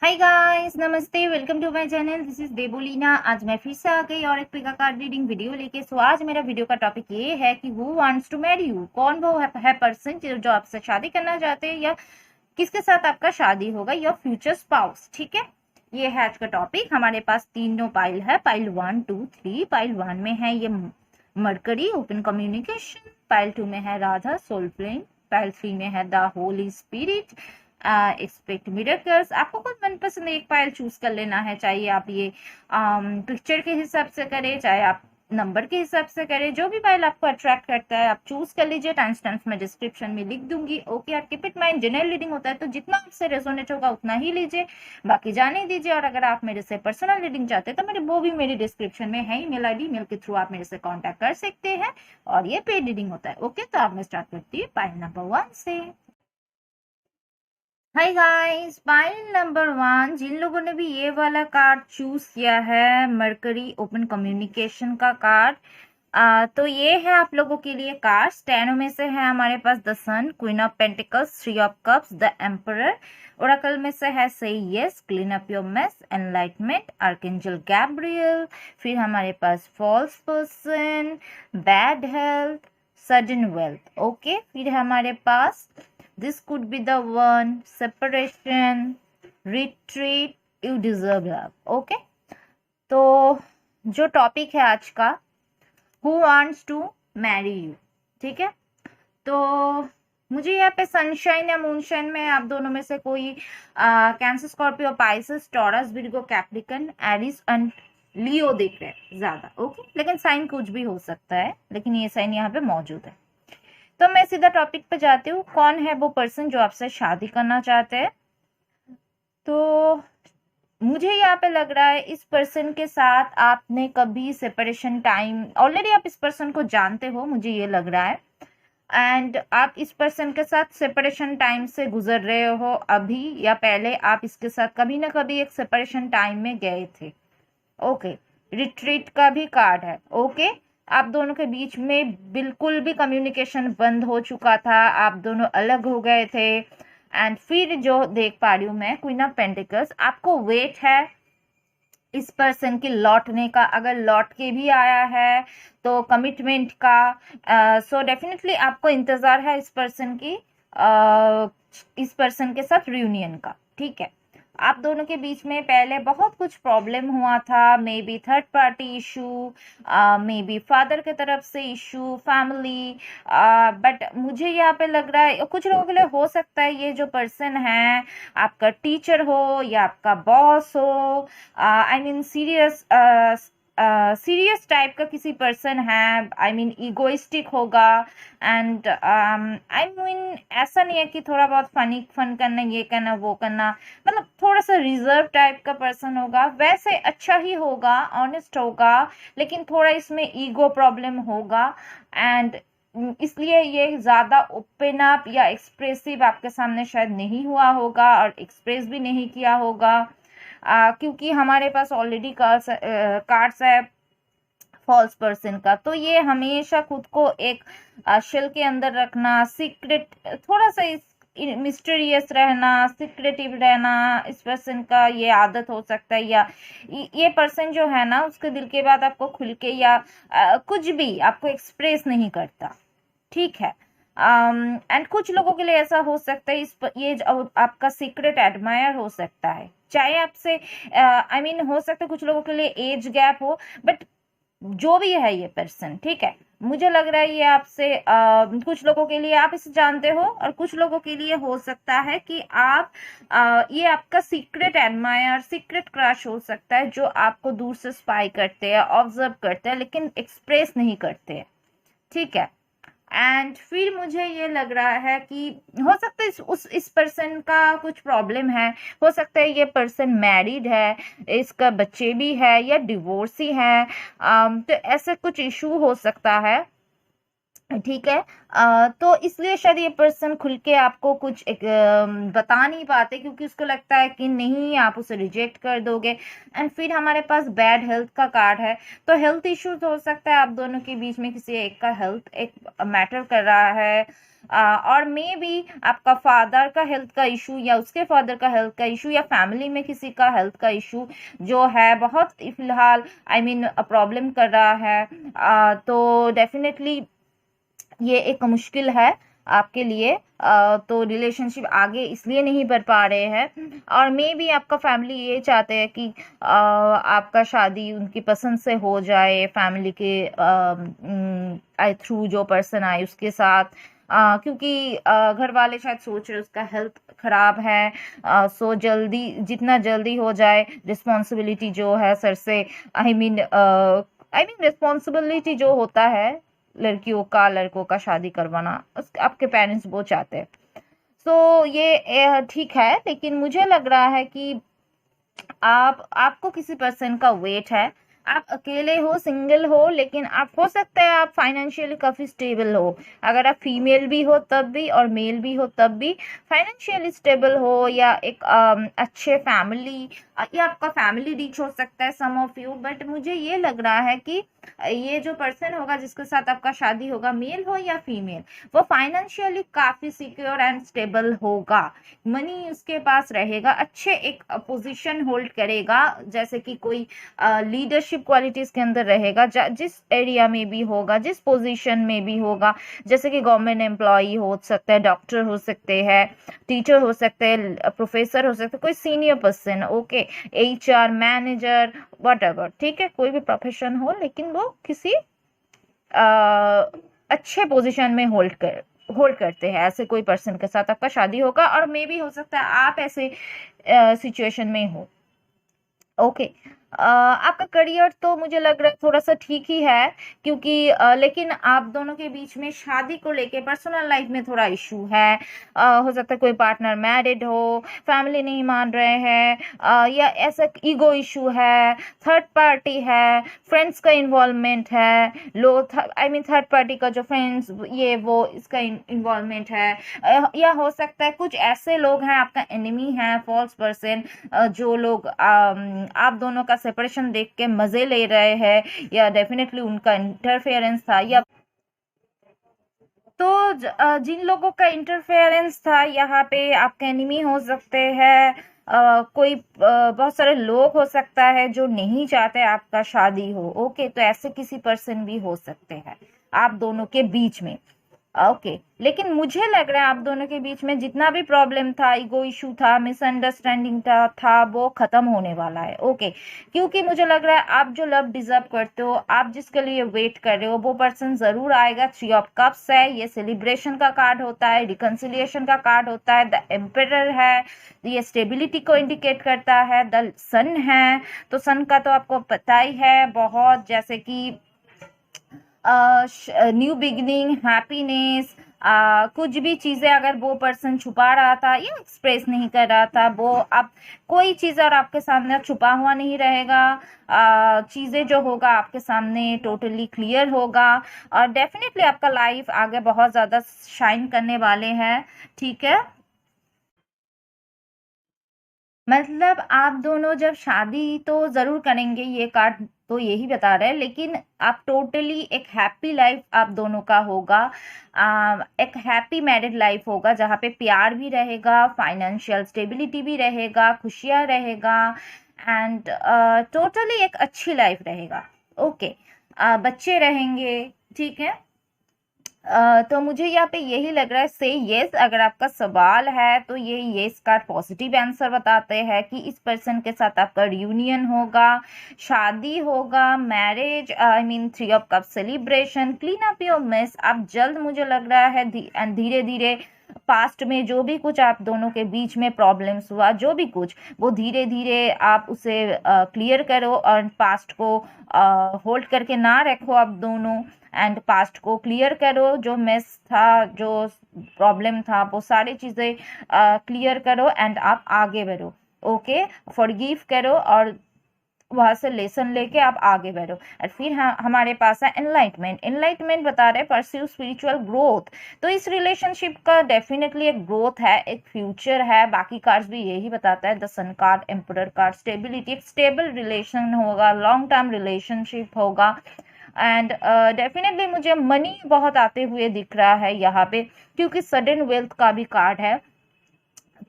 हाय guys, नमस्ते। Welcome to my channel. This is Debolina. आज मैं फिर से आ गई और एक पिका कार्ड रीडिंग वीडियो लेके। सो आज मेरा वीडियो का टॉपिक ये है कि who wants to marry you. कौन वो है पर्सन जो आपसे शादी करना चाहते हैं या किसके साथ आपका शादी होगा, योर फ्यूचर स्पाउस। ठीक है, ये है आज का टॉपिक। हमारे पास तीनों पाइल है, पाइल 1 2 3। पाइल 1 में है ये मरकरी, ओपन कम्युनिकेशन। पाइल 2 में है राधा, सोल प्लेन। पाइल 3 में है the Holi spirit, expect miracles. आपको खुद मनपसंद एक पाइल चूज कर लेना है, चाहे आप ये पिक्चर के हिसाब से करें, चाहे आप नंबर के हिसाब से करें। जो भी फाइल आपको अट्रैक्ट करता है आप चूज कर लीजिए। टाइम स्टैम्प्स मैं डिस्क्रिप्शन में लिख दूंगी। ओके, और keep it mind, general reading होता है तो जितना आपसे रेजोनेट होगा उतना ही लीजिए, बाकी जाने दीजिए। और अगर आप मेरे से पर्सनल रीडिंग चाहते हैं तो मेरे वो भी मेरी डिस्क्रिप्शन में है, ईमेल आईडी, मेल के थ्रू आप मेरे से कांटेक्ट कर सकते हैं। और ये पेड रीडिंग होता है। ओके, तो आप मैं स्टार्ट करती हूँ पाइल नंबर 1 से। हाय गाइस, पाइल नंबर 1, जिन लोगों ने भी ये वाला कार्ड चूज किया है, मरकरी ओपन कम्युनिकेशन का कार्ड, तो ये है आप लोगों के लिए कार्ड। स्टेनो में से है हमारे पास the sun, queen of pentacles, three of cups, the emperor. Oracle में से है से yes, clean up your mess, enlightenment, archangel Gabriel. फिर हमारे पास false person, bad health, sudden wealth. Okay, फिर हमारे पास this could be the one, separation, retreat, you deserve love. Okay, तो जो टॉपिक है आज का, who wants to marry you। ठीक है, तो मुझे यहाँ पे सनशाइन या मूनशाइन में आप दोनों में से कोई Cancer, Scorpio, Pisces, Taurus, Virgo, Capricorn, Aries and Leo दिख रहे हैं ज्यादा। ओके, लेकिन साइन कुछ भी हो सकता है, लेकिन ये साइन यहाँ पे मौजूद है। तो मैं सीधा टॉपिक पे जाती हूँ। कौन है वो पर्सन जो आपसे शादी करना चाहते हैं? तो मुझे यहाँ पे लग रहा है इस पर्सन के साथ आपने कभी सेपरेशन टाइम, ऑलरेडी आप इस पर्सन को जानते हो, मुझे ये लग रहा है। एंड आप इस पर्सन के साथ सेपरेशन टाइम से गुजर रहे हो अभी या पहले। आप इसके साथ कभी ना कभी एक सेपरेशन टाइम में गए थे। ओके, रिट्रीट का भी कार्ड है। ओके, आप दोनों के बीच में बिल्कुल भी कम्युनिकेशन बंद हो चुका था, आप दोनों अलग हो गए थे। एंड फिर जो देख पा रही हूँ मैं, क्वीन ऑफ पेंटिकल्स, आपको वेट है इस पर्सन की लौटने का। अगर लौट के भी आया है तो कमिटमेंट का। सो डेफिनेटली आपको इंतजार है इस पर्सन की, इस पर्सन के साथ रियूनियन का। ठीक है, आप दोनों के बीच में पहले बहुत कुछ प्रॉब्लम हुआ था, may be third party issue, may be father के तरफ से इशू, फैमिली। बट मुझे यहाँ पे लग रहा है कुछ लोगों के लिए हो सकता है ये जो पर्सन है आपका टीचर हो या आपका बॉस हो, आई मीन सीरियस टाइप का किसी पर्सन है, आई मीन ईगोइस्टिक होगा। एंड आई मीन ऐसा नहीं है कि थोड़ा बहुत फन करना, ये करना वो करना, मतलब थोड़ा सा रिजर्व टाइप का पर्सन होगा। वैसे अच्छा ही होगा, ऑनेस्ट होगा, लेकिन थोड़ा इसमें ईगो प्रॉब्लम होगा। एंड इसलिए ये ज्यादा ओपन अप या एक्सप्रेसिव आपके सामने शायद नहीं हुआ होगा और एक्सप्रेस भी नहीं किया होगा। क्योंकि हमारे पास ऑलरेडी कार्ड्स है फॉल्स पर्सन का। तो ये हमेशा खुद को एक शेल के अंदर रखना, सीक्रेट, थोड़ा सा मिस्टीरियस रहना, सीक्रेटिव रहना, इस पर्सन का ये आदत हो सकता है। या ये पर्सन जो है ना, उसके दिल के बाद आपको खुल के या कुछ भी आपको एक्सप्रेस नहीं करता। ठीक है, एंड कुछ लोगों के लिए ऐसा हो सकता है, ये आपका सीक्रेट एडमायर हो सकता है, चाहे आपसे आई मीन हो सकता है कुछ लोगों के लिए एज गैप हो। बट जो भी है ये पर्सन, ठीक है, मुझे लग रहा है ये आपसे कुछ लोगों के लिए आप इसे जानते हो और कुछ लोगों के लिए हो सकता है कि आप ये आपका सीक्रेट एडमायर, सीक्रेट क्रश हो सकता है, जो आपको दूर से स्पाई करते हैं, ऑब्जर्व करते हैं, लेकिन एक्सप्रेस नहीं करते हैं। ठीक है, एंड फिर मुझे ये लग रहा है कि हो सकता है इस पर्सन का कुछ प्रॉब्लम है। हो सकता है ये पर्सन मैरिड है, इसका बच्चे भी है या डिवोर्सी है। तो ऐसे कुछ इशू हो सकता है। ठीक है, तो इसलिए शायद ये पर्सन खुल के आपको कुछ बता नहीं पाते, क्योंकि उसको लगता है कि नहीं, आप उसे रिजेक्ट कर दोगे। एंड फिर हमारे पास बैड हेल्थ का कार्ड है। तो हेल्थ इश्यूज हो सकता है आप दोनों के बीच में, किसी एक का हेल्थ एक मैटर कर रहा है। और मे बी आपका फादर का हेल्थ का इशू या उसके फादर का हेल्थ का इशू या फैमिली में किसी का हेल्थ का इशू जो है बहुत फिलहाल प्रॉब्लम कर रहा है। तो डेफिनेटली ये एक मुश्किल है आपके लिए। तो रिलेशनशिप आगे इसलिए नहीं बढ़ पा रहे हैं, और मे भी आपका फैमिली ये चाहते हैं कि आपका शादी उनकी पसंद से हो जाए, फैमिली के थ्रू जो पर्सन आए उसके साथ। क्योंकि घर वाले शायद सोच रहे उसका हेल्थ खराब है, सो जल्दी जितना जल्दी हो जाए रिस्पॉन्सिबिलिटी जो है सर से, रिस्पॉन्सिबिलिटी जो होता है लड़कियों का लड़कों का शादी करवाना, आपके पेरेंट्स वो चाहते हैं। सो ये ठीक है, लेकिन मुझे लग रहा है कि आपको किसी पर्सन का वेट है। आप अकेले हो, सिंगल हो, लेकिन आप हो सकता है आप फाइनेंशियली काफी स्टेबल हो। अगर आप फीमेल भी हो तब भी और मेल भी हो तब भी फाइनेंशियली स्टेबल हो, या एक अच्छे फैमिली, या आपका फैमिली रिच हो सकता है सम ऑफ यू। बट मुझे ये लग रहा है कि ये जो पर्सन होगा जिसके साथ आपका शादी होगा, मेल हो या फीमेल, वो फाइनेंशियली काफी सिक्योर एंड स्टेबल होगा। मनी उसके पास रहेगा, अच्छे एक पोजीशन होल्ड करेगा, जैसे कि कोई लीडरशिप क्वालिटीज के अंदर रहेगा, जिस एरिया में भी होगा, जिस पोजीशन में भी होगा, जैसे कि गवर्नमेंट एम्प्लॉई हो सकता है, डॉक्टर हो सकते हैं, टीचर हो सकते हैं, प्रोफेसर हो सकते हैं, कोई senior person, okay, HR manager, what ठीक है, कोई भी प्रोफेशन हो, लेकिन वो किसी अच्छे पोजीशन में होल्ड करते हैं। ऐसे कोई पर्सन के साथ आपका शादी होगा, और मे भी हो सकता है आप ऐसे सिचुएशन में हो। ओके, आपका करियर तो मुझे लग रहा है थोड़ा सा ठीक ही है, क्योंकि लेकिन आप दोनों के बीच में शादी को लेके पर्सनल लाइफ में थोड़ा इशू है। हो सकता है कोई पार्टनर मैरिड हो, फैमिली नहीं मान रहे हैं, या ऐसा ईगो इशू है, थर्ड पार्टी है, फ्रेंड्स का इन्वॉल्वमेंट है, थर्ड पार्टी का जो फ्रेंड्स ये वो इसका इन्वॉल्वमेंट है, या हो सकता है कुछ ऐसे लोग हैं आपका एनिमी है, फॉल्स पर्सन, जो लोग आप दोनों का सेपरेशन देख के मजे ले रहे हैं, या डेफिनेटली उनका इंटरफेरेंस था, या तो जिन लोगों का इंटरफेरेंस था यहाँ पे आपके एनिमी हो सकते हैं। कोई बहुत सारे लोग हो सकता है जो नहीं चाहते आपका शादी हो। ओके, तो ऐसे किसी पर्सन भी हो सकते हैं आप दोनों के बीच में। ओके, लेकिन मुझे लग रहा है आप दोनों के बीच में जितना भी प्रॉब्लम था, ईगो इशू था, मिसअंडरस्टैंडिंग था वो खत्म होने वाला है। ओके, क्योंकि मुझे लग रहा है आप जो लव डिजर्व करते हो, आप जिसके लिए वेट कर रहे हो, वो पर्सन जरूर आएगा। 3 ऑफ कप्स है, ये सेलिब्रेशन का कार्ड होता है, रिकंसिलिएशन का कार्ड होता है, द एम्परर है, ये स्टेबिलिटी को इंडिकेट करता है, द सन है। तो सन का तो आपको पता ही है, बहुत जैसे कि न्यू बिगिनिंग, हैप्पीनेस, कुछ भी चीजें अगर वो पर्सन छुपा रहा था या एक्सप्रेस नहीं कर रहा था, वो अब कोई चीज और आपके सामने छुपा हुआ नहीं रहेगा। चीजें जो होगा आपके सामने टोटली क्लियर होगा, और डेफिनेटली आपका लाइफ आगे बहुत ज्यादा शाइन करने वाले हैं। ठीक है, मतलब आप दोनों जब शादी तो जरूर करेंगे, ये कार्ड तो यही बता रहे हैं, लेकिन आप टोटली एक हैप्पी लाइफ आप दोनों का होगा। एक हैप्पी मैरिड लाइफ होगा जहाँ पे प्यार भी रहेगा, फाइनेंशियल स्टेबिलिटी भी रहेगा, खुशियाँ रहेगा, एंड टोटली एक अच्छी लाइफ रहेगा। ओके, बच्चे रहेंगे। ठीक है, तो मुझे यहाँ पे यही लग रहा है, से यस। अगर आपका सवाल है तो ये यस का पॉजिटिव आंसर बताते हैं कि इस पर्सन के साथ आपका रियूनियन होगा, शादी होगा, marriage, 3 of cup celebration, clean up your mess. आप जल्द, मुझे लग रहा है धीरे धीरे पास्ट में जो भी कुछ आप दोनों के बीच में प्रॉब्लम्स हुआ, जो भी कुछ, वो धीरे धीरे आप उसे क्लियर करो, और पास्ट को होल्ड करके ना रखो आप दोनों, एंड पास्ट को क्लियर करो। जो मेस था, जो प्रॉब्लम था, वो सारी चीज़ें क्लियर करो, एंड आप आगे बढ़ो। ओके, फॉरगिव करो, और वहां से लेसन लेके आप आगे बढ़ो। और फिर हमारे पास है एनलाइटमेंट। एनलाइटमेंट बता रहे परस्यू स्पिरिचुअल ग्रोथ। तो इस रिलेशनशिप का डेफिनेटली एक ग्रोथ है, एक फ्यूचर है। बाकी कार्ड्स भी यही बताता है, the sun card, emperor card, stability, एक स्टेबल रिलेशन होगा, लॉन्ग टर्म रिलेशनशिप होगा। एंड डेफिनेटली मुझे मनी बहुत आते हुए दिख रहा है यहाँ पे, क्योंकि सडन वेल्थ का भी कार्ड है।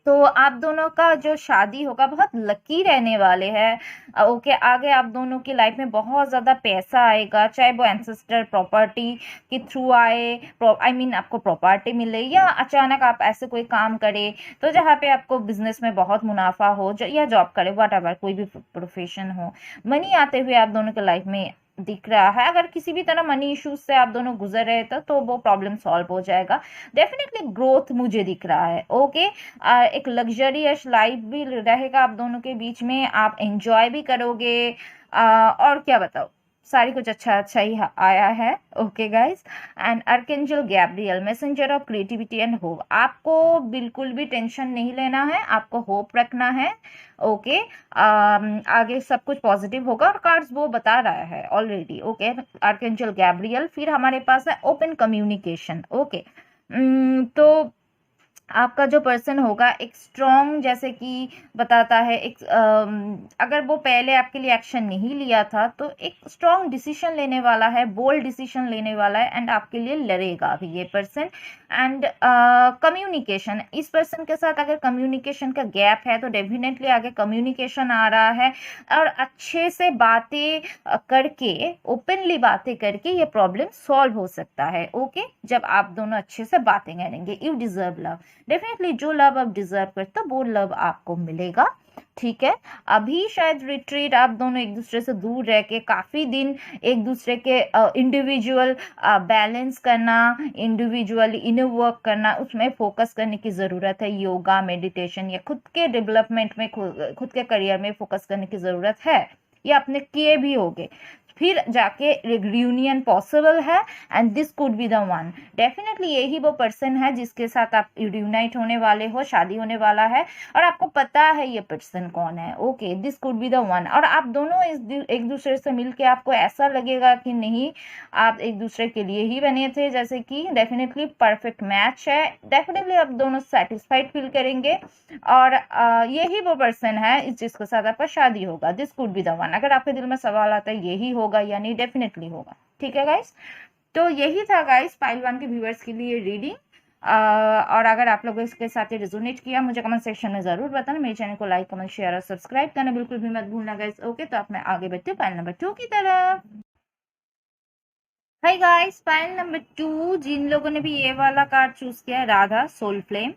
तो आप दोनों का जो शादी होगा बहुत लकी रहने वाले हैं। ओके, आगे आप दोनों की लाइफ में बहुत ज़्यादा पैसा आएगा, चाहे वो एंसेस्टर प्रॉपर्टी के थ्रू आए, आई मीन आपको प्रॉपर्टी मिले, या अचानक आप ऐसे कोई काम करे तो जहाँ पे आपको बिजनेस में बहुत मुनाफा हो, या जॉब करे, वट एवर कोई भी प्रोफेशन हो, मनी आते हुए आप दोनों के लाइफ में दिख रहा है। अगर किसी भी तरह मनी इश्यूज से आप दोनों गुजर रहे थे तो वो प्रॉब्लम सॉल्व हो जाएगा। डेफिनेटली ग्रोथ मुझे दिख रहा है। ओके, एक लग्जरियस लाइफ भी रहेगा आप दोनों के बीच में, आप एंजॉय भी करोगे। और क्या बताओ, सारी कुछ अच्छा अच्छा ही आया है। Okay guys, and archangel Gabriel, messenger of creativity and hope. आपको बिल्कुल भी टेंशन नहीं लेना है, आपको होप रखना है। ओके, आगे सब कुछ पॉजिटिव होगा और कार्ड्स वो बता रहा है ऑलरेडी। Okay, archangel Gabriel. फिर हमारे पास है ओपन कम्युनिकेशन। ओके, तो आपका जो पर्सन होगा एक स्ट्रॉन्ग, जैसे कि बताता है, एक अगर वो पहले आपके लिए एक्शन नहीं लिया था तो एक स्ट्रॉन्ग डिसीजन लेने वाला है, बोल्ड डिसीजन लेने वाला है, एंड आपके लिए लड़ेगा भी ये पर्सन। एंड कम्युनिकेशन, इस पर्सन के साथ अगर कम्युनिकेशन का गैप है तो डेफिनेटली आगे कम्युनिकेशन आ रहा है, और अच्छे से बातें करके, ओपनली बातें करके ये प्रॉब्लम सॉल्व हो सकता है। ओके, जब आप दोनों अच्छे से बातें करेंगे। यू डिजर्व लव, डेफिनेटली जो लव आप डिजर्व करते हो वो लव आपको मिलेगा। ठीक है, अभी शायद रिट्रीट, आप दोनों एक दूसरे से दूर रह के काफी दिन एक दूसरे के इंडिविजुअल बैलेंस करना, इंडिविजुअली इनर वर्क करना, उसमें फोकस करने की जरूरत है। योगा, मेडिटेशन, या खुद के डेवलपमेंट में, खुद के करियर में फोकस करने की जरूरत है। ये आपने किए भी होंगे, फिर जाके रियूनियन पॉसिबल है, and this could be the one. Definitely यही वो पर्सन है जिसके साथ आप यूनाइट होने वाले हो, शादी होने वाला है, और आपको पता है ये पर्सन कौन है। Okay, this could be the one. और आप दोनों एक दूसरे से मिलके आपको ऐसा लगेगा कि नहीं, आप एक दूसरे के लिए ही बने थे, जैसे कि डेफिनेटली परफेक्ट मैच है। डेफिनेटली आप दोनों सेटिस्फाइड फील करेंगे, और यही वो पर्सन है जिसके साथ आपका शादी होगा। This could be the one. अगर आपके दिल में सवाल आता है यही होगा या नहीं, डेफिनेटली होगा। ठीक है गाइस, तो यही था गाइस पाइल 1 के व्यूअर्स के लिए रीडिंग। और अगर आप लोगों इसके साथ रेजोनेट किया, मुझे कमेंट सेक्शन में जरूर बताना। मेरे चैनल को लाइक, कमेंट, शेयर और सब्सक्राइब करना बिल्कुल भी मत भूलना गाइस। ओके, तो आप मैं आगे बढ़ती हूँ पाइल नंबर 2 की तरफ। हाय गाइस, पाइल नंबर 2, जिन लोगों ने भी ये वाला कार्ड चूज किया है, राधा सोल फ्लेम,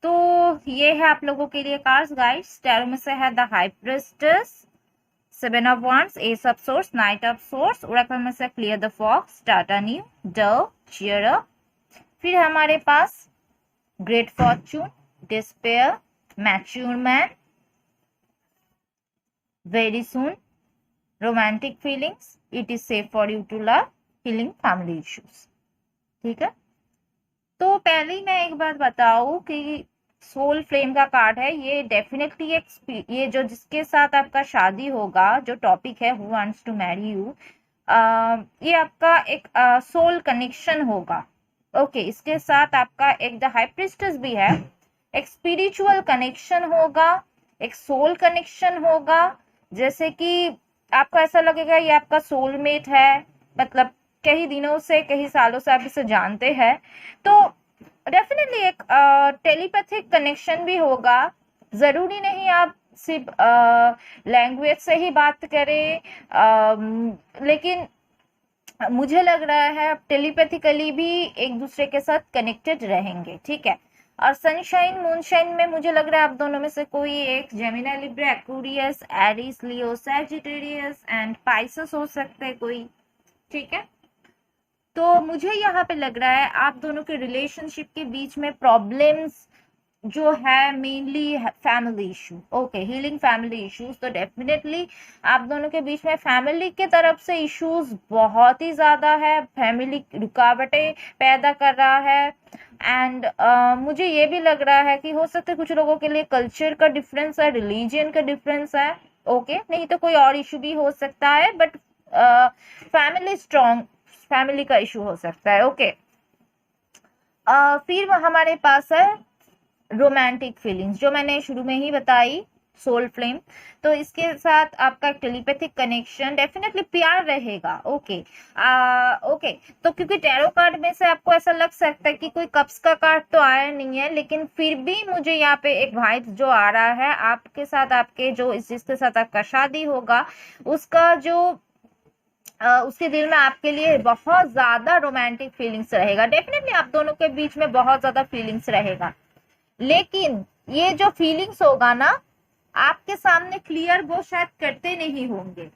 तो ये है आप लोगों के लिए कार्ड्स गाइस। टैरो में से है the high priestess, 7 of Wands, Ace of Swords, Knight of Swords, Oracle में से Clear the Fog, Start anew, Dove, Cheer up। फिर हमारे पास Great Fortune, Despair, Mature Man, Very Soon, Romantic Feelings, It is Safe for you to love, Healing Family Issues। ठीक है, तो पहले ही मैं एक बात बताऊं कि सोल फ्लेम का कार्ड है, ये डेफिनेटली ये जो जिसके साथ आपका शादी होगा, जो टॉपिक है who wants to marry you, ये आपका एक सोल कनेक्शन होगा। ओके, इसके साथ आपका एक द हाई प्रिस्टेस भी है, एक स्पिरिचुअल कनेक्शन होगा, एक सोल कनेक्शन होगा। जैसे कि आपको ऐसा लगेगा ये आपका सोलमेट है, मतलब कई दिनों से, कई सालों से आप इसे जानते हैं। तो डेफिनेटली एक टेलीपैथिक कनेक्शन भी होगा। जरूरी नहीं आप सिर्फ लैंग्वेज से ही बात करें, लेकिन मुझे लग रहा है आप टेलीपैथिकली भी एक दूसरे के साथ कनेक्टेड रहेंगे। ठीक है, और सनशाइन मूनशाइन में मुझे लग रहा है आप दोनों में से कोई एक Gemini, Libra, Aquarius, Aries, Leo, Sagittarius and Pisces हो सकते हैं कोई। ठीक है, तो मुझे यहाँ पे लग रहा है आप दोनों के रिलेशनशिप के बीच में प्रॉब्लम्स जो है mainly family issue. Okay, healing family issues. तो डेफिनेटली आप दोनों के बीच में फैमिली के तरफ से इश्यूज बहुत ही ज्यादा है, फैमिली रुकावटें पैदा कर रहा है। एंड मुझे ये भी लग रहा है कि हो सकता है कुछ लोगों के लिए कल्चर का डिफरेंस है, रिलीजन का डिफरेंस है। ओके, नहीं तो कोई और इशू भी हो सकता है, बट फैमिली स्ट्रॉन्ग, फैमिली का इशू हो सकता है। ओके, फिर हमारे पास है रोमांटिक फीलिंग्स, जो मैंने शुरू में ही बताई सोल फ्लेम। तो इसके साथ आपका टेलीपैथिक कनेक्शन, डेफिनेटली प्यार रहेगा। Okay okay. तो क्योंकि टैरो कार्ड में से आपको ऐसा लग सकता है कि कोई कप्स का कार्ड तो आया नहीं है, लेकिन फिर भी मुझे यहाँ पे एक वाइब्स जो आ रहा है आपके साथ, आपके जो जिसके साथ आपका शादी होगा उसका जो उसके दिल में आपके लिए बहुत ज्यादा रोमांटिक फीलिंग्स रहेगा। डेफिनेटली आप दोनों के बीच में बहुत ज्यादा फीलिंग्स रहेगा, लेकिन ये जो फीलिंग्स होगा ना, आपके सामने क्लियर वो शायद करते नहीं होंगे।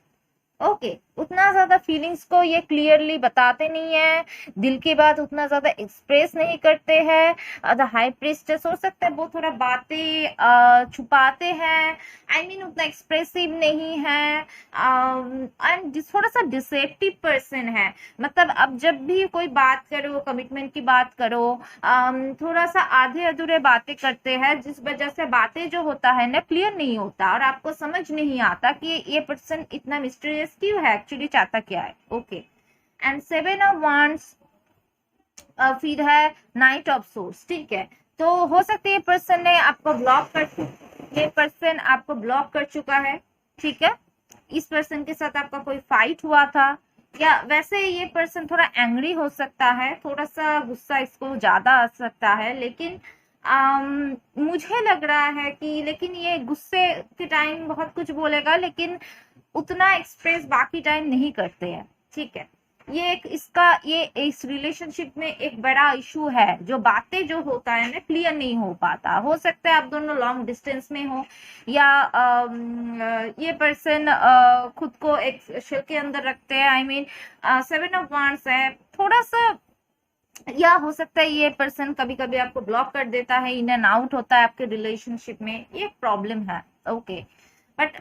ओके, उतना ज्यादा फीलिंग्स को ये क्लियरली बताते नहीं है, दिल की बात उतना ज्यादा एक्सप्रेस नहीं करते हैं। द हाई प्रीस्टेस हो सकता है वो थोड़ा बातें छुपाते हैं, आई मीन उतना एक्सप्रेसिव नहीं है, एंड थोड़ा सा डिसेप्टिव पर्सन है। मतलब अब जब भी कोई बात करो, कमिटमेंट की बात करो, थोड़ा सा आधे अधूरे बातें करते हैं, जिस वजह से बातें जो होता है ना क्लियर नहीं होता और आपको समझ नहीं आता कि ये पर्सन इतना मिस्टीरियस क्यों है, एक्चुअली चाहता क्या है। ओके, एंड 7 ऑफ वांड्स फिर है नाइट ऑफ सोर्स। ठीक है, तो हो सकता है ये पर्सन ने आपको ब्लॉक कर ये पर्सन आपको ब्लॉक कर चुका है। ठीक है, इस पर्सन के साथ आपका कोई फाइट हुआ था, या वैसे ये पर्सन थोड़ा एंग्री हो सकता है, थोड़ा सा गुस्सा इसको ज्यादा आ सकता है, लेकिन मुझे लग रहा है कि लेकिन ये गुस्से के टाइम बहुत कुछ बोलेगा, लेकिन उतना एक्सप्रेस बाकी टाइम नहीं करते हैं। ठीक है, ये एक इसका ये इस रिलेशनशिप में एक बड़ा इशू है, जो बातें जो होता है ना क्लियर नहीं हो पाता। हो सकता है आप दोनों लॉन्ग डिस्टेंस में हो, या ये पर्सन खुद को एक शेल के अंदर रखते हैं, आई मीन 7 ऑफ वांड्स है थोड़ा सा, या हो सकता है ये पर्सन कभी कभी आपको ब्लॉक कर देता है, इन एंड आउट होता है आपके रिलेशनशिप में, ये प्रॉब्लम है। ओके, बट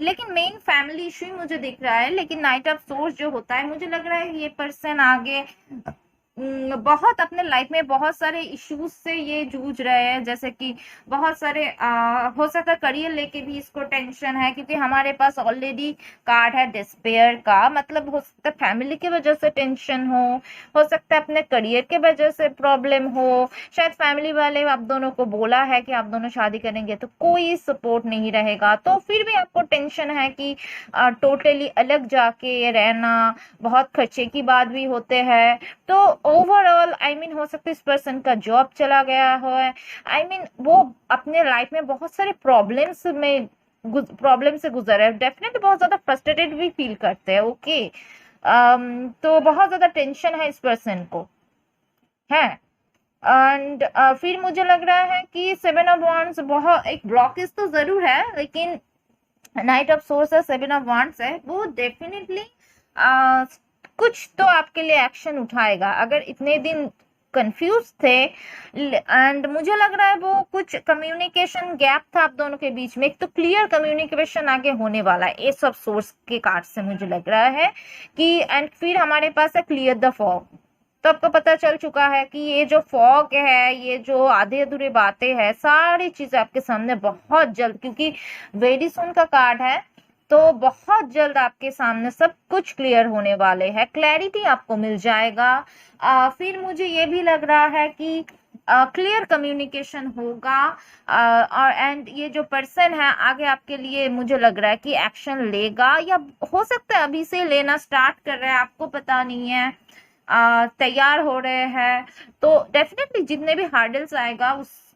लेकिन मेन फैमिली इशू ही मुझे दिख रहा है। लेकिन नाइट ऑफ सोर्स जो होता है, मुझे लग रहा है ये पर्सन आगे बहुत अपने लाइफ में बहुत सारे इश्यूज से ये जूझ रहे हैं, जैसे कि बहुत सारे हो सकता है करियर लेके भी इसको टेंशन है, क्योंकि हमारे पास ऑलरेडी कार्ड है डिस्पेयर का, मतलब हो सकता है फैमिली की वजह से टेंशन हो सकता है अपने करियर के वजह से प्रॉब्लम हो, शायद फैमिली वाले आप दोनों को बोला है कि आप दोनों शादी करेंगे तो कोई सपोर्ट नहीं रहेगा, तो फिर भी आपको टेंशन है कि टोटली अलग जाके रहना, बहुत खर्चे की बात भी होते हैं। तो ओवरऑल आई मीन हो सकता है इस पर्सन का जॉब चला गया हो, आई मीन वो अपने लाइफ में बहुत सारे प्रॉब्लम से गुजर है, डेफिनेटली बहुत ज्यादा फ्रस्ट्रेटेड भी फील करते हैं। ओके, तो बहुत ज्यादा टेंशन है इस पर्सन को है। एंड फिर मुझे लग रहा है कि 7 ऑफ वांड्स बहुत एक ब्लॉकेज तो जरूर है, लेकिन नाइट ऑफ सोर्स है, 7 ऑफ वांड्स है, वो डेफिनेटली कुछ तो आपके लिए एक्शन उठाएगा। अगर इतने दिन कंफ्यूज थे, एंड मुझे लग रहा है वो कुछ कम्युनिकेशन गैप था आप दोनों के बीच में, एक तो क्लियर कम्युनिकेशन आगे होने वाला है ये सब सोर्स के कार्ड से मुझे लग रहा है कि, एंड फिर हमारे पास है क्लियर द फॉग। तो आपको पता चल चुका है कि ये जो फॉग है, ये जो आधे अधूरे बातें हैं, सारी चीजें आपके सामने बहुत जल्द, क्योंकि वेरी सून का कार्ड है, तो बहुत जल्द आपके सामने सब कुछ क्लियर होने वाले हैं, क्लैरिटी आपको मिल जाएगा। फिर मुझे ये भी लग रहा है कि क्लियर कम्युनिकेशन होगा, और एंड ये जो पर्सन है आगे आपके लिए मुझे लग रहा है कि एक्शन लेगा, या हो सकता है अभी से लेना स्टार्ट कर रहा है, आपको पता नहीं है, तैयार हो रहे हैं। तो डेफिनेटली जितने भी हार्डल्स आएगा उसको,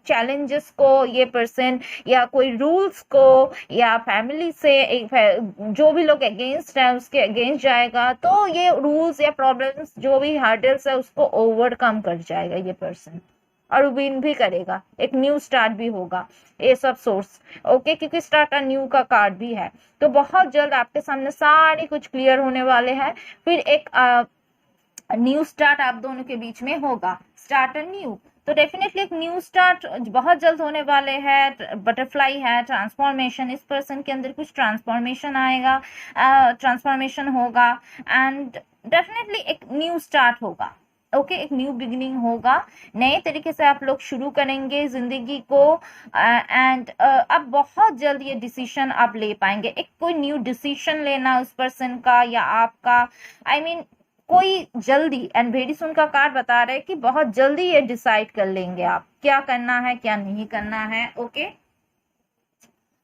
चैलेंजेस को ये पर्सन, या कोई रूल्स को, या फैमिली से जो भी लोग अगेंस्ट है उसके अगेंस्ट जाएगा, तो ये रूल्स या प्रॉब्लम्स जो भी हार्डल्स है उसको ओवरकम कर जाएगा ये पर्सन, और विन भी करेगा, एक न्यू स्टार्ट भी होगा ये सब सोर्स। ओके, क्योंकि स्टार्ट अ न्यू का कार्ड भी है, तो बहुत जल्द आपके सामने सारे कुछ क्लियर होने वाले हैं। फिर एक न्यू स्टार्ट आप दोनों के बीच में होगा, स्टार्ट अ न्यू, तो डेफिनेटली एक न्यू स्टार्ट बहुत जल्द होने वाले हैं। बटरफ्लाई है, ट्रांसफॉर्मेशन, इस पर्सन के अंदर कुछ ट्रांसफॉर्मेशन आएगा, ट्रांसफॉर्मेशन होगा, एंड डेफिनेटली एक न्यू स्टार्ट होगा। ओके, एक न्यू बिगिनिंग होगा, नए तरीके से आप लोग शुरू करेंगे जिंदगी को, एंड अब बहुत जल्द ये डिसीजन आप ले पाएंगे, एक कोई न्यू डिसीजन लेना उस पर्सन का या आपका, आई मीन कोई जल्दी, एंड वेरी सुन का कार्ड बता रहे हैं कि बहुत जल्दी ये डिसाइड कर लेंगे आप क्या करना है क्या नहीं करना है। ओके,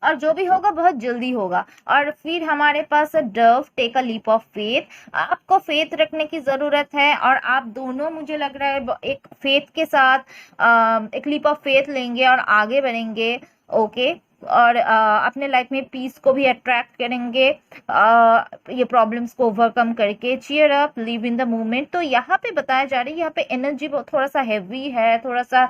और जो भी होगा बहुत जल्दी होगा। और फिर हमारे पास है dove, take a leap of faith. आपको फेथ रखने की जरूरत है और आप दोनों मुझे लग रहा है एक फेथ के साथ एक लीप ऑफ फेथ लेंगे और आगे बढ़ेंगे। ओके, और अपने लाइफ में पीस को भी अट्रैक्ट करेंगे ये प्रॉब्लम्स को ओवरकम करके। Cheer up, live in the moment. तो यहाँ पे बताया जा रहा है, यहाँ पे एनर्जी थोड़ा सा हैवी है, थोड़ा सा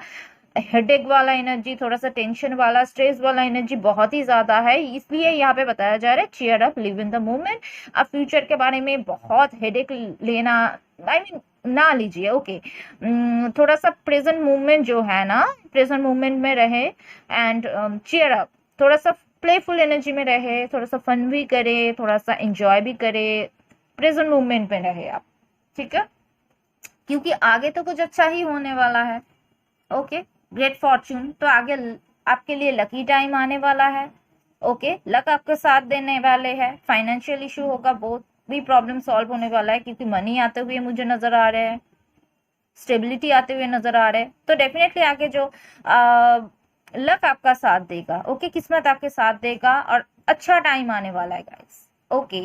हेडेक वाला एनर्जी, थोड़ा सा टेंशन वाला, स्ट्रेस वाला एनर्जी बहुत ही ज्यादा है, इसलिए यहाँ पे बताया जा रहा है cheer up, live in the moment. अब फ्यूचर के बारे में बहुत हेडेक लेना, आई मीन ना लीजिए। ओके, थोड़ा सा प्रेजेंट मूवमेंट जो है ना, प्रेजेंट मूवमेंट में रहे एंड चीयर अप, थोड़ा सा प्लेफुल एनर्जी में रहे, थोड़ा सा फन भी करे, थोड़ा सा एंजॉय भी करे, प्रेजेंट मूवमेंट में रहे आप, ठीक है, क्योंकि आगे तो कुछ अच्छा ही होने वाला है। ओके, ग्रेट फॉर्च्यून, तो आगे आपके लिए लकी टाइम आने वाला है। ओके, लक आपके साथ देने वाले हैं। फाइनेंशियल इशू होगा, बहुत भी प्रॉब्लम सॉल्व होने वाला है, क्योंकि मनी आते हुए मुझे नजर आ रहे हैं, स्टेबिलिटी आते हुए नजर आ रहे हैं। तो डेफिनेटली आगे जो लक आपका साथ देगा, ओके, किस्मत आपके साथ देगा और अच्छा टाइम आने वाला है गाइस। ओके,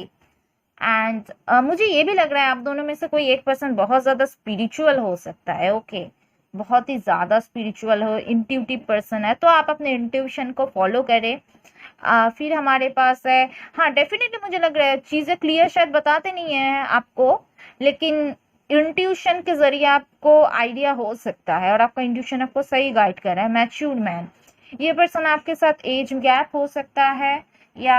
एंड मुझे ये भी लग रहा है आप दोनों में से कोई एक पर्सन बहुत ज्यादा स्पिरिचुअल हो सकता है। ओके, बहुत ही ज्यादा स्पिरिचुअल हो, इंट्यूटिव पर्सन है, तो आप अपने इंट्यूशन को फॉलो करें। फिर हमारे पास है, हाँ डेफिनेटली मुझे लग रहा है चीजें क्लियर शायद बताते नहीं है आपको, लेकिन इंट्यूशन के जरिए आपको आइडिया हो सकता है और आपका इंट्यूशन आपको सही गाइड कर रहा है। मैच्योर्ड मैन, ये पर्सन आपके साथ एज गैप हो सकता है, या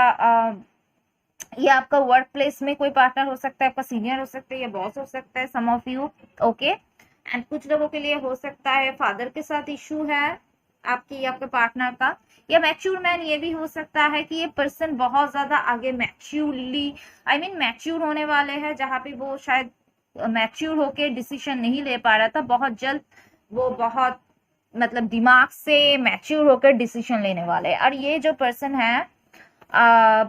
आपका वर्क प्लेस में कोई पार्टनर हो सकता है, आपका सीनियर हो सकता है या बॉस हो सकता है, सम ऑफ यू। ओके, एंड कुछ लोगों के लिए हो सकता है फादर के साथ इशू है आपके या आपके पार्टनर का। या मैच्योर मैन ये भी हो सकता है कि ये पर्सन बहुत ज्यादा आगे मैच्योरली, आई मीन मैच्योर होने वाले हैं, जहाँ पे वो शायद मैच्योर होके डिसीजन नहीं ले पा रहा था, बहुत जल्द वो बहुत मतलब दिमाग से मैच्योर होकर डिसीजन लेने वाले हैं। और ये जो पर्सन है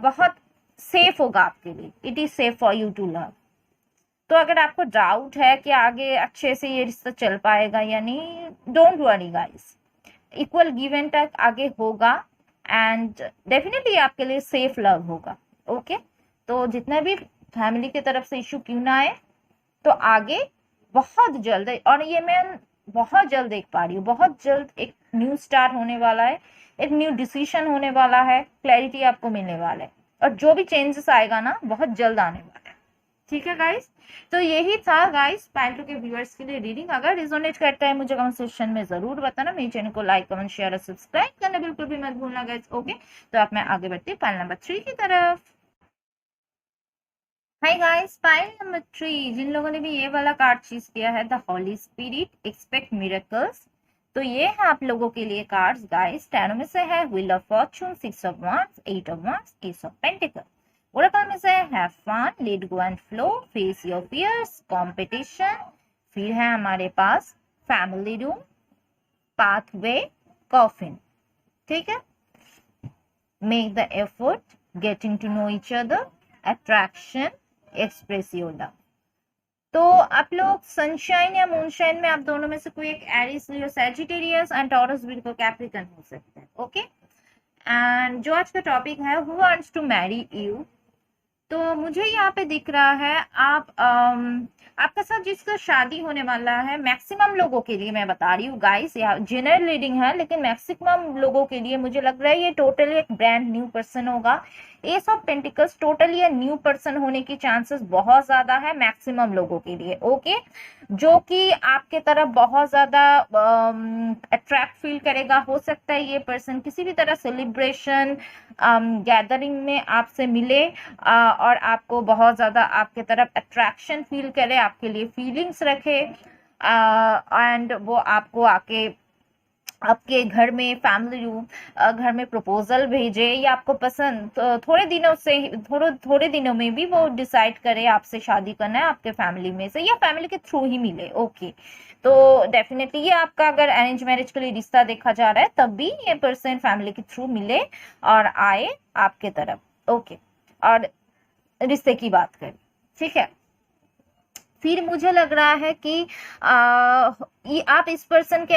बहुत सेफ होगा आपके लिए, it is safe for you to love. तो अगर आपको डाउट है कि आगे अच्छे से ये रिश्ता चल पाएगा या नहीं, don't worry guys, equal give and take आगे होगा एंड डेफिनेटली आपके लिए सेफ लव होगा। ओके, तो जितने भी फैमिली की तरफ से इशू क्यों ना आए, तो आगे बहुत जल्द, और ये मैं बहुत जल्द देख पा रही हूँ, बहुत जल्द एक न्यू स्टार्ट होने वाला है, एक न्यू डिसीजन होने वाला है, क्लैरिटी आपको मिलने वाला है, और जो भी चेंजेस आएगा ना बहुत जल्द आने वाला है। ठीक है गाइस, तो यही था गाइस पाइल 2 के व्यूअर्स के लिए रीडिंग। अगर रिजोनेट करता है मुझे कमेंट सेक्शन में जरूर बताना। मेरे चैनल को लाइक, कमेंट, शेयर और सब्सक्राइब करना बिल्कुल भी मत भूलना गाइस। ओके, तो अब मैं आगे बढ़ती हूँ पाइल नंबर 3 की तरफ। हाय गाइस, पाइल नंबर 3, जिन लोगों ने भी ये वाला कार्ड चूज किया है, the Holi spirit, expect miracles, तो ये है आप लोगों के लिए कार्ड्स गाइस। टैरो में से है wheel of fortune, 6 of wands, 8 of wands, ace of pentacle. Oracle में से have fun, let go and flow, face your fears, competition. फिर है हमारे पास फैमिली रूम, पाथवे, कॉफिन। ठीक है, make the effort, getting to know each other, attraction, express your love. तो आप लोग सनशाइन या मूनशाइन में आप दोनों में से कोई एक Aries, Leo, Sagittarius and Taurus, Virgo, Capricorn हो सकते हैं। ओके, एंड जो आज का टॉपिक है, who wants to marry you, तो मुझे यहाँ पे दिख रहा है आपका साथ जिसका शादी होने वाला है, मैक्सिमम लोगों के लिए मैं बता रही हूँ गाइस, यहाँ जनरल रीडिंग है लेकिन मैक्सिमम लोगों के लिए मुझे लग रहा है ये टोटली एक ब्रांड न्यू पर्सन होगा। S of pentacles totally new person होने की चांसेस बहुत ज्यादा है मैक्सिमम लोगों के लिए। ओके, जो कि आपके तरफ बहुत ज्यादा अट्रैक्ट फील करेगा। हो सकता है ये पर्सन किसी भी तरह सेलिब्रेशन गैदरिंग में आपसे मिले और आपको बहुत ज्यादा आपके तरफ अट्रैक्शन फील करे, आपके लिए फीलिंग्स रखे एंड वो आपको आके आपके घर में फैमिली रूम, घर में प्रपोजल भेजे, या आपको पसंद थोड़े दिनों से थोड़े दिनों में भी वो डिसाइड करे आपसे शादी करना है आपके फैमिली में से, या फैमिली के थ्रू ही मिले। ओके, तो डेफिनेटली ये आपका अगर अरेंज मैरिज के लिए रिश्ता देखा जा रहा है तब भी ये पर्सन फैमिली के थ्रू मिले और आए आपके तरफ। ओके, और रिश्ते की बात करें, ठीक है। फिर मुझे लग रहा है कि आप इस पर्सन के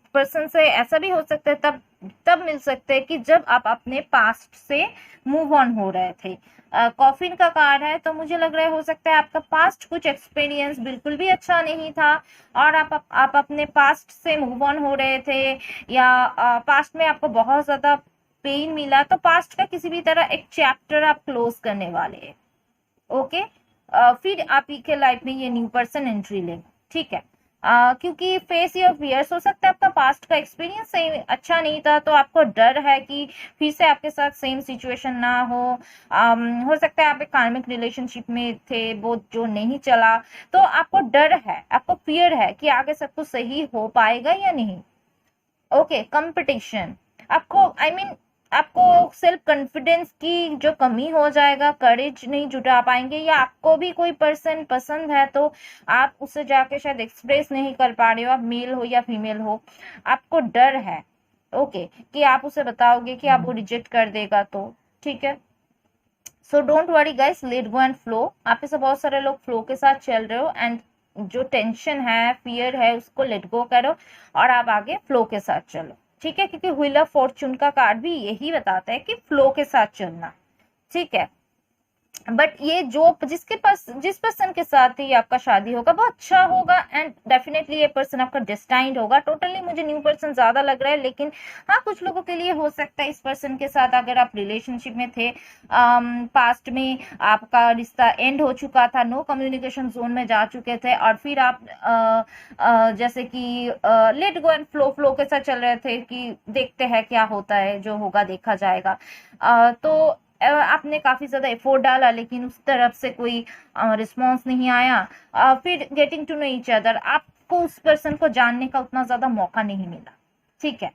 पर्सन से ऐसा भी हो सकता है, तब तब मिल सकते हैं कि जब आप अपने पास्ट से मूव ऑन हो रहे थे। कॉफिन का कार्ड है, तो मुझे लग रहा है हो सकता है आपका पास्ट कुछ एक्सपीरियंस बिल्कुल भी अच्छा नहीं था और आप अपने पास्ट से मूव ऑन हो रहे थे, या पास्ट में आपको बहुत ज्यादा पेन मिला, तो पास्ट का किसी भी तरह एक चैप्टर आप क्लोज करने वाले हैं। ओके, फिर आप ही के लाइफ में ये न्यू पर्सन एंट्री लेगा, ठीक है। क्योंकि फेस योर फियर्स, हो सकता है आपका पास्ट का एक्सपीरियंस सही अच्छा नहीं था, तो आपको डर है कि फिर से आपके साथ सेम सिचुएशन ना हो। हो सकता है आप एक कार्मिक रिलेशनशिप में थे वो जो नहीं चला, तो आपको डर है, आपको फियर है कि आगे सब कुछ सही हो पाएगा या नहीं। ओके, कंपटीशन, आपको आई मीन आपको सेल्फ कॉन्फिडेंस की जो कमी हो जाएगा, करेज नहीं जुटा पाएंगे, या आपको भी कोई पर्सन पसंद है तो आप उससे जाके शायद एक्सप्रेस नहीं कर पा रहे हो, आप मेल हो या फीमेल हो, आपको डर है ओके कि आप उसे बताओगे कि आप वो रिजेक्ट कर देगा, तो ठीक है। So don't worry guys, late go and flow. आप में से बहुत सारे लोग फ्लो के साथ चल रहे हो, एंड जो टेंशन है, फियर है, उसको लेट गो करो और आप आगे फ्लो के साथ चलो, ठीक है। क्योंकि व्हील ऑफ फॉर्चून का कार्ड भी यही बताता है कि फ्लो के साथ चलना, ठीक है। बट ये जो जिसके पास जिस पर्सन के साथ ही आपका शादी होगा वो अच्छा होगा, एंड डेफिनेटली ये पर्सन आपका डेस्टाइन्ड होगा। टोटली मुझे न्यू पर्सन ज्यादा लग रहा है, लेकिन हाँ कुछ लोगों के लिए हो सकता है इस पर्सन के साथ अगर आप रिलेशनशिप में थे, पास्ट में आपका रिश्ता एंड हो चुका था, नो कम्युनिकेशन जोन में जा चुके थे, और फिर आप जैसे कि late go and flow, flow के साथ चल रहे थे कि देखते हैं क्या होता है, जो होगा देखा जाएगा। तो आपने काफी ज्यादा एफोर्ट डाला लेकिन उस तरफ से कोई रिस्पॉन्स नहीं आया। फिर getting to know each other, आपको उस पर्सन को जानने का उतना ज्यादा मौका नहीं मिला, ठीक है।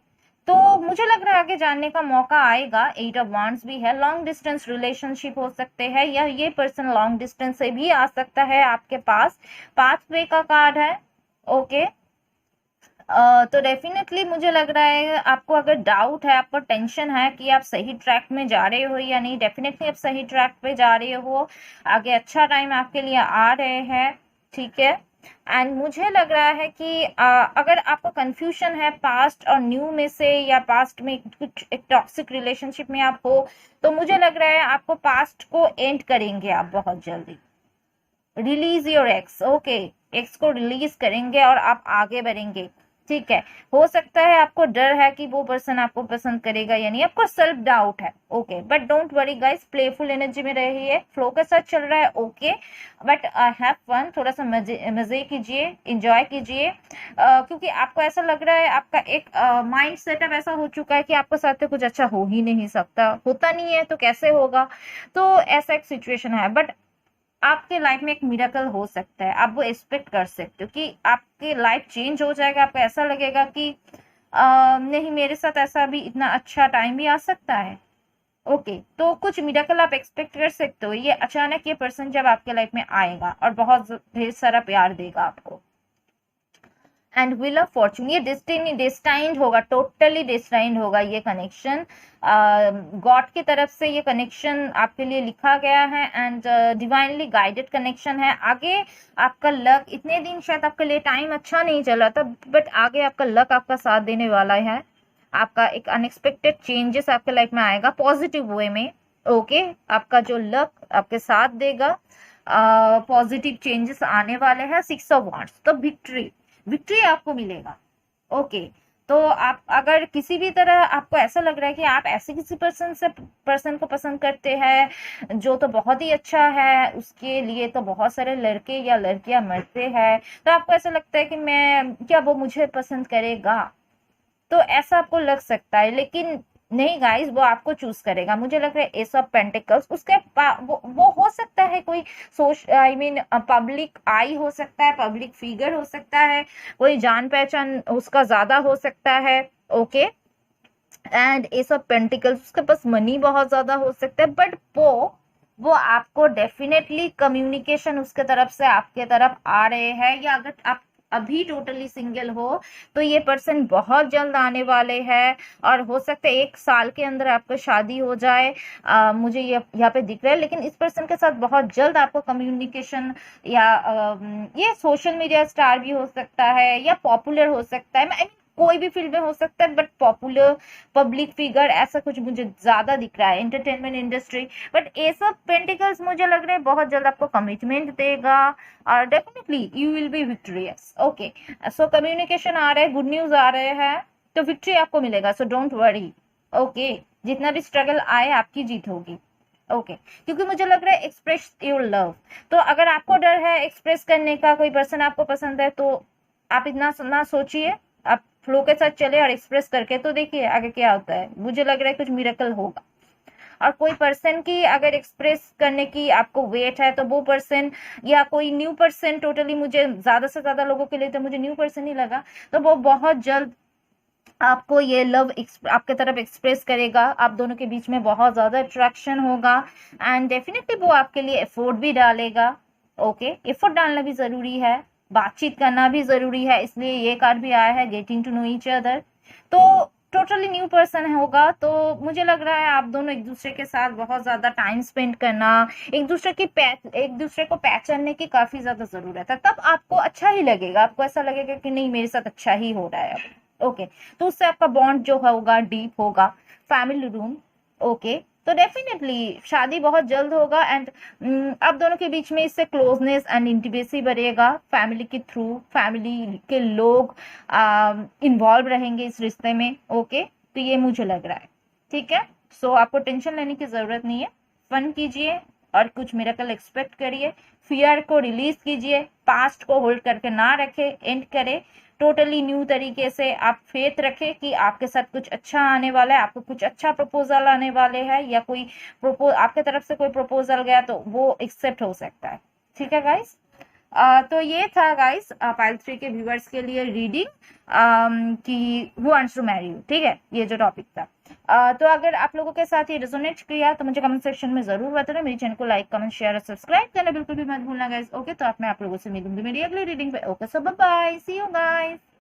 तो मुझे लग रहा है आगे जानने का मौका आएगा। 8 ऑफ वांड्स भी है, लॉन्ग डिस्टेंस रिलेशनशिप हो सकते हैं, या ये पर्सन लॉन्ग डिस्टेंस से भी आ सकता है आपके पास। पाथवे का कार्ड है, ओके। तो डेफिनेटली मुझे लग रहा है आपको अगर डाउट है, आपको टेंशन है कि आप सही ट्रैक में जा रहे हो या नहीं, डेफिनेटली आप सही ट्रैक पे जा रहे हो, आगे अच्छा टाइम आपके लिए आ रहे हैं, ठीक है। एंड मुझे लग रहा है कि अगर आपको कंफ्यूजन है पास्ट और न्यू में से, या पास्ट में कुछ एक टॉक्सिक रिलेशनशिप में आप हो, तो मुझे लग रहा है आपको पास्ट को एंड करेंगे आप बहुत जल्दी। Release your x, okay, x को रिलीज करेंगे और आप आगे बढ़ेंगे, ठीक है। हो सकता है आपको डर है कि वो पर्सन आपको पसंद करेगा या नहीं, आपको सेल्फ डाउट है, okay. But don't worry guys, playful energy में रहिए, फ्लो के साथ चल रहा है, ओके। बट हैव फन, थोड़ा सा मजे कीजिए, एंजॉय कीजिए, क्योंकि आपको ऐसा लग रहा है आपका एक माइंड सेटअप ऐसा हो चुका है कि आपके साथ तो कुछ अच्छा हो ही नहीं सकता, होता नहीं है तो कैसे होगा, तो ऐसा एक सिचुएशन है। बट आपके लाइफ में एक मिरेकल हो सकता है, आप वो एक्सपेक्ट कर सकते हो कि आपकी लाइफ चेंज हो जाएगा, आपको ऐसा लगेगा कि नहीं मेरे साथ ऐसा भी इतना अच्छा टाइम भी आ सकता है, ओके। तो कुछ मिरेकल आप एक्सपेक्ट कर सकते हो, ये अचानक ये पर्सन जब आपके लाइफ में आएगा और बहुत ढेर सारा प्यार देगा आपको। एंड व्हील ऑफ फॉर्चून, ये डेस्टाइन्ड होगा, टोटली डेस्टाइन्ड होगा ये कनेक्शन, गॉड की तरफ से ये कनेक्शन आपके लिए लिखा गया है, एंड डिवाइनली गाइडेड कनेक्शन है। आगे आपका लक, इतने दिन शायद आपके लिए टाइम अच्छा नहीं चला था, बट आगे आपका लक आपका साथ देने वाला है, आपका एक अनएक्सपेक्टेड चेंजेस आपके लाइफ में आएगा पॉजिटिव वे में, ओके। आपका जो लक आपके साथ देगा, पॉजिटिव चेंजेस आने वाले हैं। 6 ऑफ वांड्स, तो विक्ट्री आपको मिलेगा, ओके। तो आप अगर किसी भी तरह आपको ऐसा लग रहा है कि आप ऐसे किसी पर्सन को पसंद करते हैं जो तो बहुत ही अच्छा है, उसके लिए तो बहुत सारे लड़के या लड़कियां मरते हैं, तो आपको ऐसा लगता है कि मैं क्या वो मुझे पसंद करेगा, तो ऐसा आपको लग सकता है। लेकिन नहीं गाइस, वो आपको चूज करेगा। मुझे लग रहा है एस ऑफ पेंटिकल्स, उसके वो हो सकता है कोई आई मीन पब्लिक आई हो सकता है, पब्लिक फिगर हो सकता है, कोई जान पहचान उसका ज्यादा हो सकता है, okay. And S of pentacles, उसके पास मनी बहुत ज्यादा हो सकता है, बट वो आपको डेफिनेटली कम्युनिकेशन उसके तरफ से आपके तरफ आ रहे हैं, या अगर आप अभी टोटली सिंगल हो तो ये पर्सन बहुत जल्द आने वाले हैं, और हो सकता है 1 साल के अंदर आपको शादी हो जाए, मुझे ये यहाँ पे दिख रहा है। लेकिन इस पर्सन के साथ बहुत जल्द आपको कम्युनिकेशन, या ये सोशल मीडिया स्टार भी हो सकता है, या पॉपुलर हो सकता है, कोई भी फील्ड में हो सकता है, बट पॉपुलर पब्लिक फिगर ऐसा कुछ मुझे ज्यादा दिख रहा है, entertainment industry. But S of pentacles मुझे लग रहा है बहुत जल्द आपको कमिटमेंट देगा और definitely you will be victorious. Okay, so communication आ रहे हैं, गुड न्यूज आ रहे हैं, तो विक्ट्री आपको मिलेगा, सो डोंट वरी। ओके, जितना भी स्ट्रगल आए आपकी जीत होगी। ओके, क्योंकि मुझे लग रहा है एक्सप्रेस योर लव, तो अगर आपको डर है एक्सप्रेस करने का, कोई पर्सन आपको पसंद है, तो आप इतना ना सोचिए, आप फ्लो के साथ चले और एक्सप्रेस करके तो देखिए आगे क्या होता है। मुझे लग रहा है कुछ मिरेकल होगा। और कोई पर्सन की अगर एक्सप्रेस करने की आपको वेट है, तो वो पर्सन या कोई न्यू पर्सन, टोटली मुझे ज्यादा से ज्यादा लोगों के लिए तो मुझे न्यू पर्सन ही लगा, तो वो बहुत जल्द आपको ये लव आपके तरफ एक्सप्रेस करेगा। आप दोनों के बीच में बहुत ज्यादा अट्रैक्शन होगा एंड डेफिनेटली वो आपके लिए एफर्ट भी डालेगा। ओके, एफर्ट डालना भी जरूरी है, बातचीत करना भी जरूरी है, इसलिए ये कार्ड भी आया है, getting to know each other. तो टोटली न्यू पर्सन होगा, तो मुझे लग रहा है आप दोनों एक दूसरे के साथ बहुत ज्यादा टाइम स्पेंड करना, एक दूसरे को पहचानने की काफी ज्यादा जरूरत है, तब आपको अच्छा ही लगेगा, आपको ऐसा लगेगा कि नहीं मेरे साथ अच्छा ही हो रहा है अब। ओके, तो उससे आपका बॉन्ड जो होगा डीप होगा। फैमिली रूम, ओके, तो डेफिनेटली शादी बहुत जल्द होगा एंड आप दोनों के बीच में इससे क्लोजनेस एंड इंटीमेसी बढ़ेगा। फैमिली के थ्रू फैमिली के लोग इन्वॉल्व रहेंगे इस रिश्ते में। ओके, तो ये मुझे लग रहा है, ठीक है। सो आपको टेंशन लेने की जरूरत नहीं है, फन कीजिए और कुछ मिरेकल एक्सपेक्ट करिए, फियर को रिलीज कीजिए, पास्ट को होल्ड करके ना रखे, एंड करे, टोटली न्यू तरीके से आप फेथ रखें कि आपके साथ कुछ अच्छा आने वाला है, आपको कुछ अच्छा प्रपोजल आने वाले हैं, या कोई आपके तरफ से कोई प्रपोजल गया तो वो एक्सेप्ट हो सकता है। ठीक है गाइस, तो ये था गाइस पाइल 3 के व्यूअर्स के लिए रीडिंग कि who wants to marry you, ठीक है, ये जो टॉपिक था। तो अगर आप लोगों के साथ ये रेजोनेट किया तो मुझे कमेंट सेक्शन में जरूर बताना। मेरे चैनल को लाइक, कमेंट, शेयर और सब्सक्राइब करना बिल्कुल भी मत भूलना गाइस। ओके, तो आप मैं आप लोगों से मिलूंगी मेरी अगली रीडिंग पे। Okay, so bye bye, see you guys.